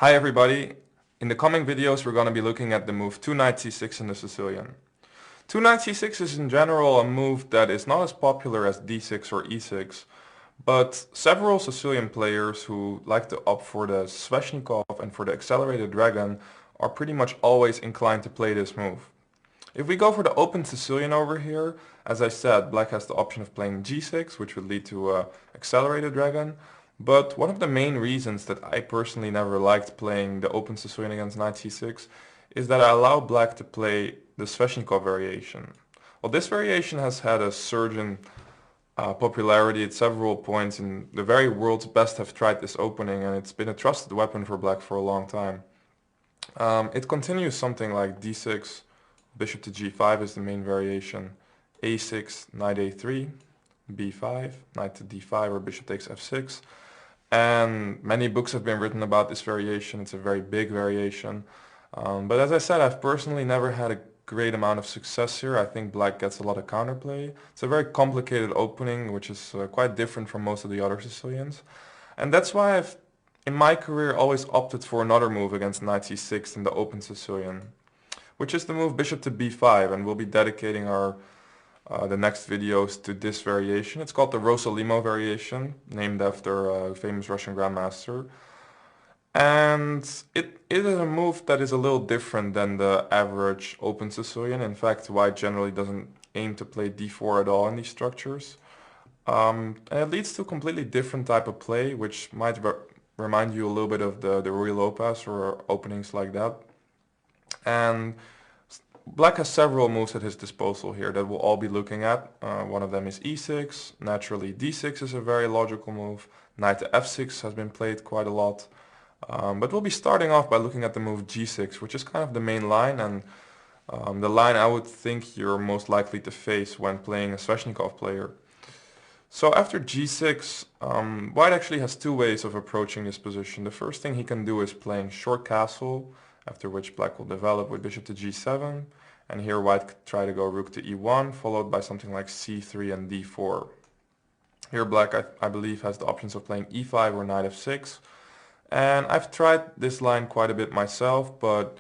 Hi everybody! In the coming videos we're going to be looking at the move 2 knight c6 in the Sicilian. 2 knight c6 is in general a move that is not as popular as d6 or e6, but several Sicilian players who like to opt for the Sveshnikov and for the accelerated dragon are pretty much always inclined to play this move. If we go for the open Sicilian over here, as I said, black has the option of playing g6, which would lead to a accelerated dragon. But one of the main reasons that I personally never liked playing the open Sicilian against knight c6 is that I allow black to play the Sveshnikov variation. Well, this variation has had a surge in popularity at several points, and the very world's best have tried this opening, and it's been a trusted weapon for black for a long time. It continues something like d6, bishop to g5 is the main variation, a6, knight a3, b5, knight to d5 or bishop takes f6. And many books have been written about this variation. It's a very big variation. But as I said, I've personally never had a great amount of success here. I think black gets a lot of counterplay. It's a very complicated opening, which is quite different from most of the other Sicilians. And that's why I've, in my career, always opted for another move against knight c6 in the open Sicilian, which is the move bishop to b5, and we'll be dedicating our the next videos to this variation. It's called the Rosalimo variation, named after a famous Russian grandmaster. And it is a move that is a little different than the average open Sicilian. In fact, white generally doesn't aim to play d4 at all in these structures. And it leads to a completely different type of play, which might remind you a little bit of the Ruy Lopez or openings like that. And black has several moves at his disposal here that we'll all be looking at. One of them is e6. Naturally, d6 is a very logical move. Knight to f6 has been played quite a lot. But we'll be starting off by looking at the move g6, which is kind of the main line and the line I would think you're most likely to face when playing a Sveshnikov player. So after g6, white actually has two ways of approaching this position. The first thing he can do is playing short castle, after which black will develop with bishop to g7. And here white could try to go rook to e1, followed by something like c3 and d4. Here black, I believe, has the options of playing e5 or knight f6. And I've tried this line quite a bit myself, but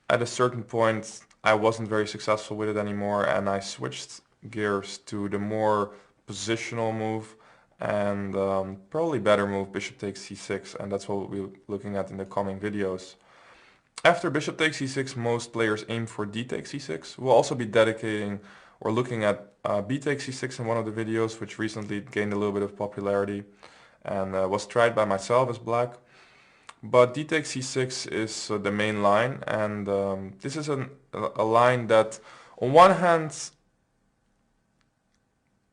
at a certain point I wasn't very successful with it anymore, and I switched gears to the more positional move and probably better move bishop takes c6, and that's what we'll be looking at in the coming videos. After bishop takes c6, most players aim for d takes c6. We'll also be dedicating or looking at b takes c6 in one of the videos, which recently gained a little bit of popularity and was tried by myself as black. But d takes c6 is the main line, and this is a line that on one hand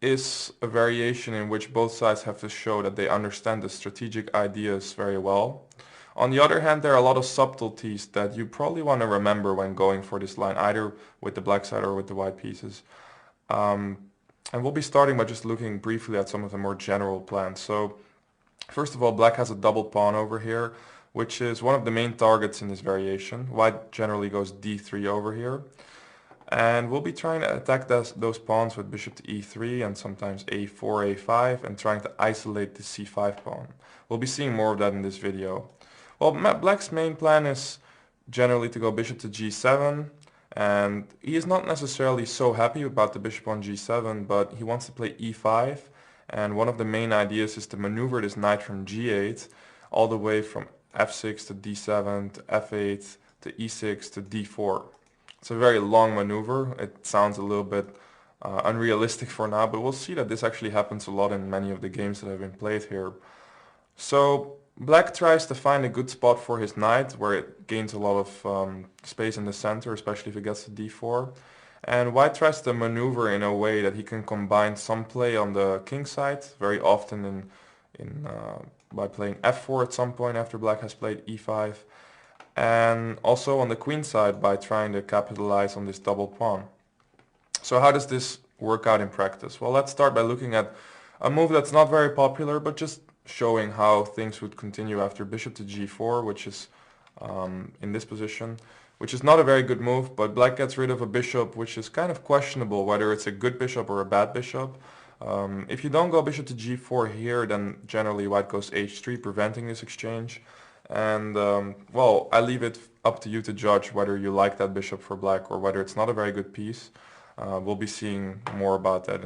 is a variation in which both sides have to show that they understand the strategic ideas very well. On the other hand, there are a lot of subtleties that you probably want to remember when going for this line, either with the black side or with the white pieces. And we'll be starting by just looking briefly at some of the more general plans. So first of all, black has a double pawn over here, which is one of the main targets in this variation. White generally goes d3 over here. And we'll be trying to attack those pawns with bishop to e3 and sometimes a4, a5, and trying to isolate the c5 pawn. We'll be seeing more of that in this video. Well, black's main plan is generally to go bishop to g7, and he is not necessarily so happy about the bishop on g7, but he wants to play e5, and one of the main ideas is to maneuver this knight from g8 all the way from f6 to d7 to f8 to e6 to d4. It's a very long maneuver. It sounds a little bit unrealistic for now, but we'll see that this actually happens a lot in many of the games that have been played here. So black tries to find a good spot for his knight where it gains a lot of space in the center, especially if it gets to d4. And white tries to maneuver in a way that he can combine some play on the king side, very often by playing f4 at some point after black has played e5, and also on the queen side by trying to capitalize on this double pawn. So how does this work out in practice? Well, let's start by looking at a move that's not very popular, but just showing how things would continue after bishop to g4, which is in this position, which is not a very good move, but black gets rid of a bishop, which is kind of questionable whether it's a good bishop or a bad bishop. If you don't go bishop to g4 here, then generally white goes h3, preventing this exchange. And well, I leave it up to you to judge whether you like that bishop for black or whether it's not a very good piece. We'll be seeing more about that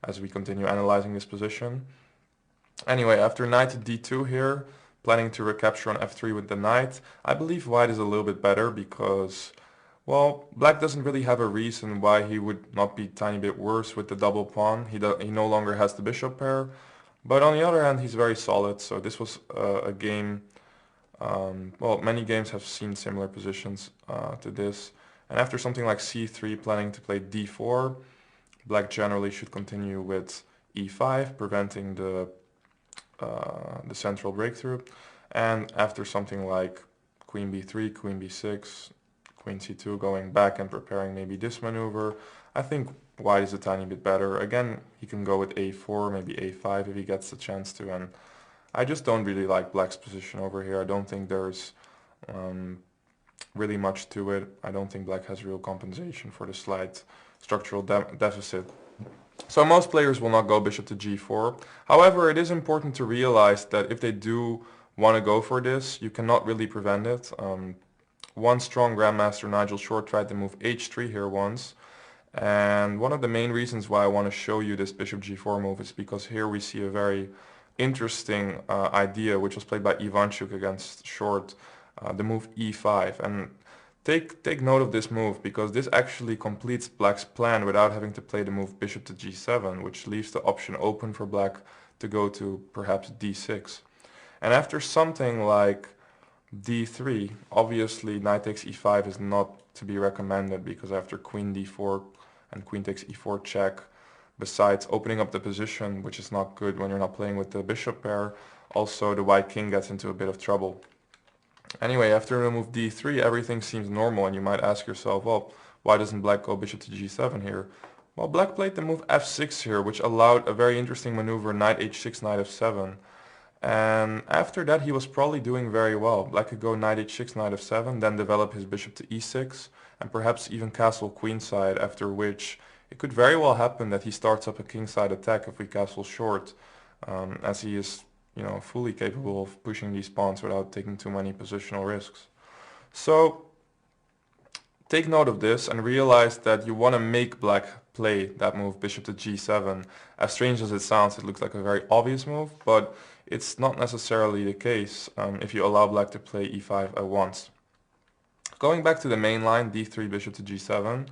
as we continue analyzing this position. Anyway, after knight to d2 here, planning to recapture on f3 with the knight, I believe white is a little bit better because, well, black doesn't really have a reason why he would not be a tiny bit worse with the double pawn. He no longer has the bishop pair, but on the other hand, he's very solid, so this was a game. Well, many games have seen similar positions to this. And after something like c3, planning to play d4, black generally should continue with e5, preventing the central breakthrough. And after something like queen b3, queen b6, queen c2, going back and preparing maybe this maneuver, I think white is a tiny bit better. Again, he can go with a4, maybe a5 if he gets the chance to. And I just don't really like black's position over here. I don't think there's really much to it. I don't think black has real compensation for the slight structural deficit. So most players will not go bishop to g4. However, it is important to realize that if they do want to go for this, you cannot really prevent it. One strong grandmaster, Nigel Short, tried to move h3 here once. And one of the main reasons why I want to show you this bishop g4 move is because here we see a very interesting idea which was played by Ivanchuk against Short, the move e5. And take note of this move because this actually completes black's plan without having to play the move bishop to g7, which leaves the option open for black to go to perhaps d6. And after something like d3, obviously knight takes e5 is not to be recommended because after queen d4 and queen takes e4 check, besides opening up the position, which is not good when you're not playing with the bishop pair, also the white king gets into a bit of trouble. Anyway, after the move d3, everything seems normal and you might ask yourself, well, why doesn't black go bishop to g7 here? Well, black played the move f6 here, which allowed a very interesting maneuver, knight h6, knight f7. And after that, he was probably doing very well. Black could go knight h6, knight f7, then develop his bishop to e6, and perhaps even castle queenside, after which it could very well happen that he starts up a kingside attack if we castle short, as he is, fully capable of pushing these pawns without taking too many positional risks. So take note of this and realize that you want to make black play that move bishop to g7. As strange as it sounds, it looks like a very obvious move, but it's not necessarily the case if you allow black to play e5 at once. Going back to the main line, d3 bishop to g7.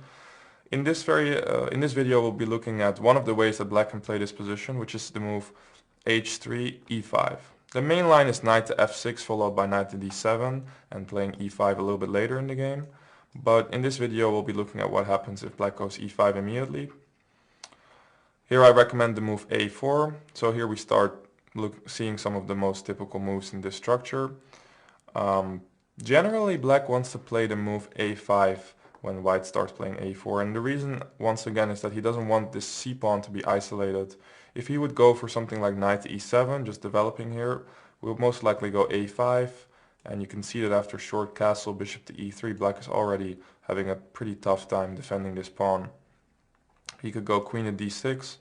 In this video we'll be looking at one of the ways that black can play this position, which is the move h3 e5. The main line is knight to f6 followed by knight to d7 and playing e5 a little bit later in the game. But in this video we'll be looking at what happens if black goes e5 immediately. Here I recommend the move a4. So here we start seeing some of the most typical moves in this structure. Generally black wants to play the move a5 when white starts playing a4, and the reason once again is that he doesn't want this c-pawn to be isolated. If he would go for something like knight to e7, just developing here, we'll most likely go a5, and you can see that after short castle bishop to e3, black is already having a pretty tough time defending this pawn. He could go queen to d6,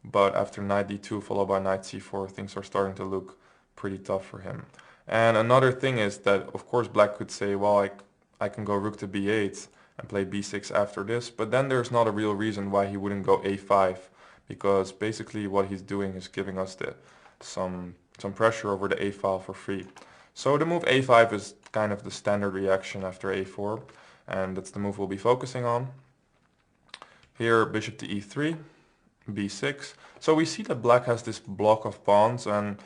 but after knight d2 followed by knight c4, things are starting to look pretty tough for him. And another thing is that of course black could say, well, I can go rook to b8 and play b6 after this, but then there's not a real reason why he wouldn't go a5, because basically what he's doing is giving us some pressure over the a file for free. So the move a5 is kind of the standard reaction after a4, and that's the move we'll be focusing on. Here bishop to e3, b6. So we see that black has this block of pawns, and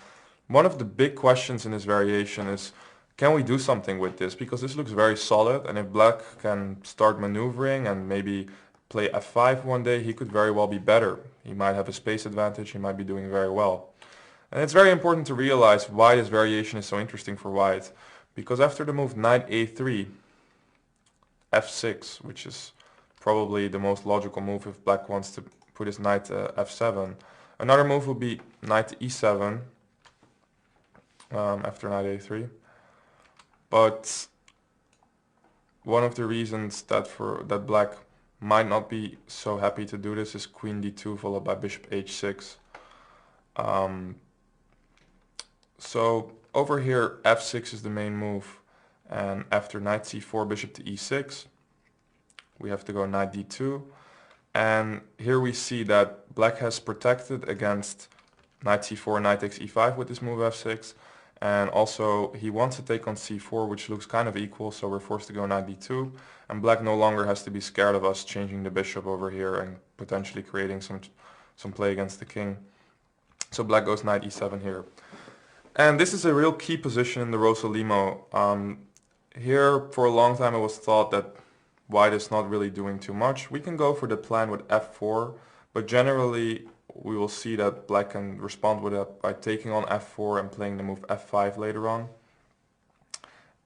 one of the big questions in this variation is, can we do something with this? Because this looks very solid, and if black can start maneuvering and maybe play f5 one day, he could very well be better. He might have a space advantage, he might be doing very well. And it's very important to realize why this variation is so interesting for white. Because after the move knight a3, f6, which is probably the most logical move if black wants to put his knight to f7, another move would be knight to e7 after knight a3. But one of the reasons that black might not be so happy to do this is queen d2 followed by bishop h6. So over here f6 is the main move, and after knight c4, bishop to e6, we have to go knight d2, and here we see that black has protected against knight c4, knight takes e5 with this move f6, and also he wants to take on c4, which looks kind of equal, so we're forced to go knight d2, and black no longer has to be scared of us changing the bishop over here and potentially creating some play against the king. So black goes knight e7 here. And this is a real key position in the Rosalimo. Here for a long time it was thought that white is not really doing too much. We can go for the plan with f4, but generally we will see that black can respond with that by taking on f4 and playing the move f5 later on.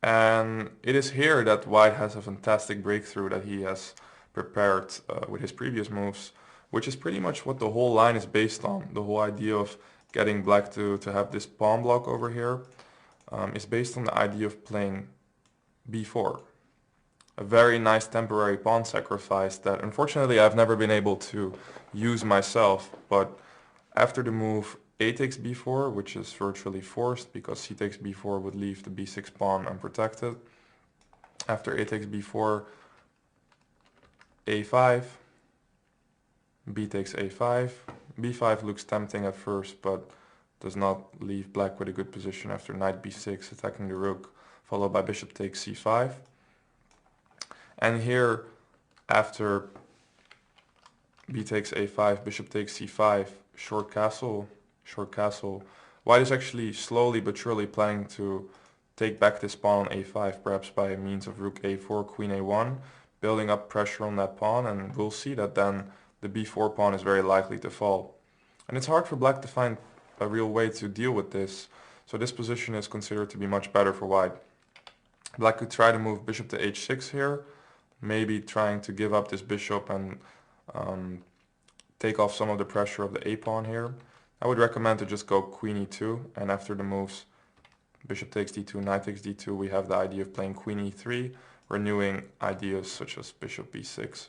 And it is here that white has a fantastic breakthrough that he has prepared with his previous moves, which is pretty much what the whole line is based on. The whole idea of getting black to have this pawn block over here is based on the idea of playing b4. A very nice temporary pawn sacrifice that unfortunately I've never been able to use myself, but after the move a takes b4, which is virtually forced because c takes b4 would leave the b6 pawn unprotected. After a takes b4, a5, b takes a5. b5 looks tempting at first, but does not leave black with a good position after knight b6 attacking the rook, followed by bishop takes c5. And here, after b takes a5, bishop takes c5, short castle, white is actually slowly but surely planning to take back this pawn on a5, perhaps by means of rook a4, queen a1, building up pressure on that pawn, and we'll see that then the b4 pawn is very likely to fall. And it's hard for black to find a real way to deal with this, so this position is considered to be much better for white. Black could try to move bishop to h6 here, maybe trying to give up this bishop and take off some of the pressure of the a pawn here. I would recommend to just go queen e2, and after the moves bishop takes d2, knight takes d2, we have the idea of playing queen e3, renewing ideas such as bishop b6.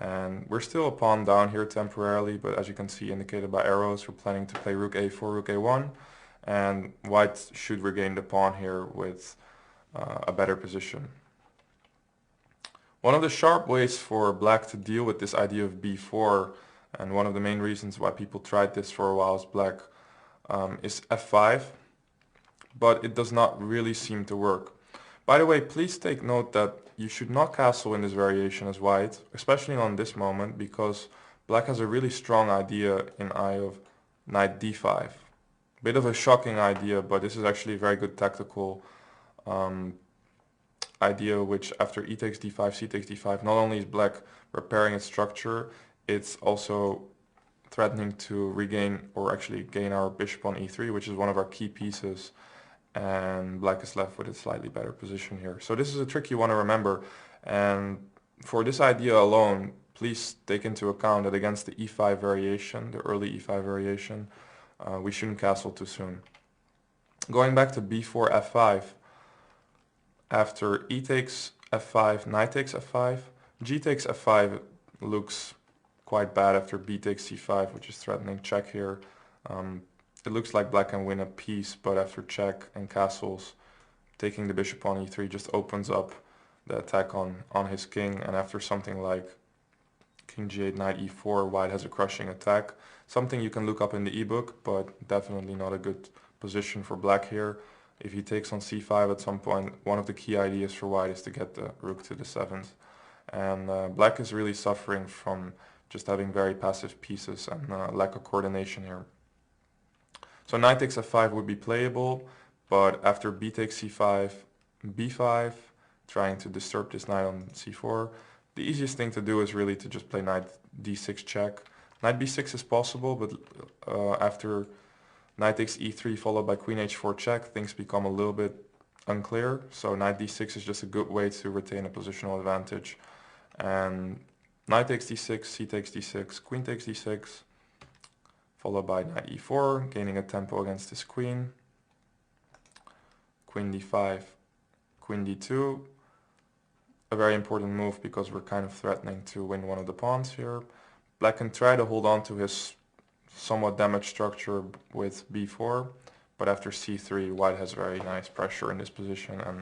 And we're still a pawn down here temporarily, but as you can see indicated by arrows, we're planning to play rook a4, rook a1, and white should regain the pawn here with a better position. One of the sharp ways for black to deal with this idea of b4, and one of the main reasons why people tried this for a while as black, is f5, but it does not really seem to work. By the way, please take note that you should not castle in this variation as white, especially on this moment, because black has a really strong idea in eye of knight d5. Bit of a shocking idea, but this is actually a very good tactical idea, which after e takes d5, c takes d5, not only is black repairing its structure, it's also threatening to regain or actually gain our bishop on e3, which is one of our key pieces, and black is left with a slightly better position here. So this is a trick you want to remember, and for this idea alone, please take into account that against the e5 variation, the early e5 variation, we shouldn't castle too soon. Going back to b4, f5, after e takes f5, knight takes f5, g takes f5 looks quite bad after b takes c5, which is threatening check here. It looks like black can win a piece, but after check and castles, taking the bishop on e3 just opens up the attack on his king, and after something like king g8, knight e4, white has a crushing attack. Something you can look up in the ebook, but definitely not a good position for black here. If he takes on c5 at some point, one of the key ideas for white is to get the rook to the 7th. And black is really suffering from just having very passive pieces and lack of coordination here. So knight takes f5 would be playable, but after b takes c5, b5, trying to disturb this knight on c4, the easiest thing to do is really to just play knight d6 check. Knight b6 is possible, but after knight takes e3 followed by queen h4 check, things become a little bit unclear. So knight d6 is just a good way to retain a positional advantage. And knight takes d6, c takes d6, queen takes d6, followed by knight e4, gaining a tempo against this queen. Queen d5, queen d2. A very important move because we're kind of threatening to win one of the pawns here. Black can try to hold on to his somewhat damaged structure with b4, but after c3 white has very nice pressure in this position, and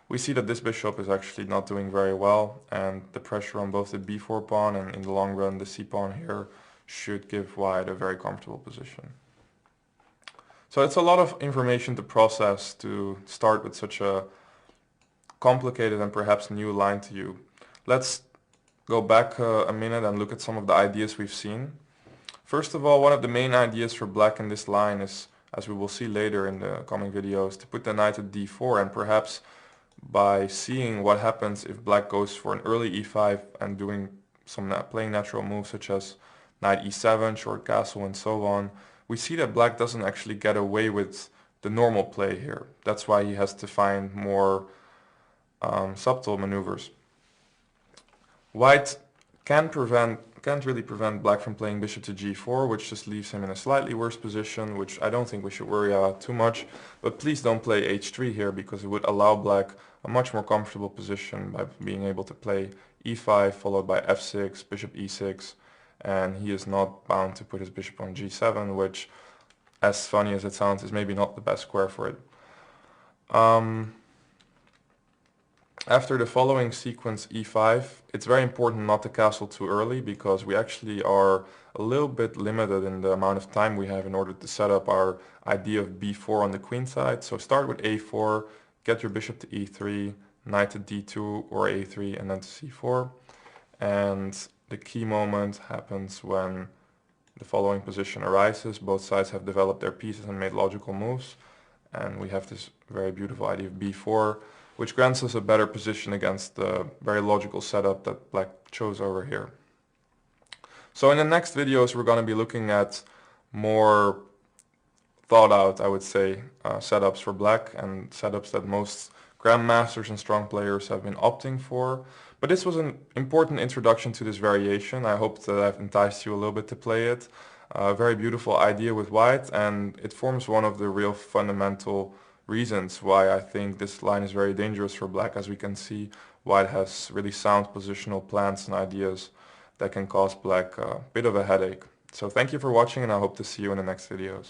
we see that this bishop is actually not doing very well, and the pressure on both the b4 pawn and in the long run the c pawn here should give white a very comfortable position. So it's a lot of information to process to start with such a complicated and perhaps new line to you. Let's go back a minute and look at some of the ideas we've seen. First of all, one of the main ideas for black in this line is, as we will see later in the coming videos, to put the knight at d4, and perhaps by seeing what happens if black goes for an early e5 and doing some playing natural moves such as knight e7, short castle and so on, we see that black doesn't actually get away with the normal play here. That's why he has to find more subtle maneuvers. White can't really prevent black from playing bishop to g4, which just leaves him in a slightly worse position, which I don't think we should worry about too much. But please don't play h3 here, because it would allow black a much more comfortable position by being able to play e5 followed by f6, bishop e6, and he is not bound to put his bishop on g7, which, as funny as it sounds, is maybe not the best square for it. After the following sequence e5, it's very important not to castle too early, because we actually are a little bit limited in the amount of time we have in order to set up our idea of b4 on the queen side. So start with a4, get your bishop to e3, knight to d2 or a3, and then to c4. And the key moment happens when the following position arises. Both sides have developed their pieces and made logical moves, and we have this very beautiful idea of b4, which grants us a better position against the very logical setup that black chose over here. So in the next videos we're going to be looking at more thought out, I would say, setups for black, and setups that most grandmasters and strong players have been opting for. But this was an important introduction to this variation. I hope that I've enticed you a little bit to play it. A very beautiful idea with white, and it forms one of the real fundamental reasons why I think this line is very dangerous for black. As we can see, white has really sound positional plans and ideas that can cause black a bit of a headache. So thank you for watching, and I hope to see you in the next videos.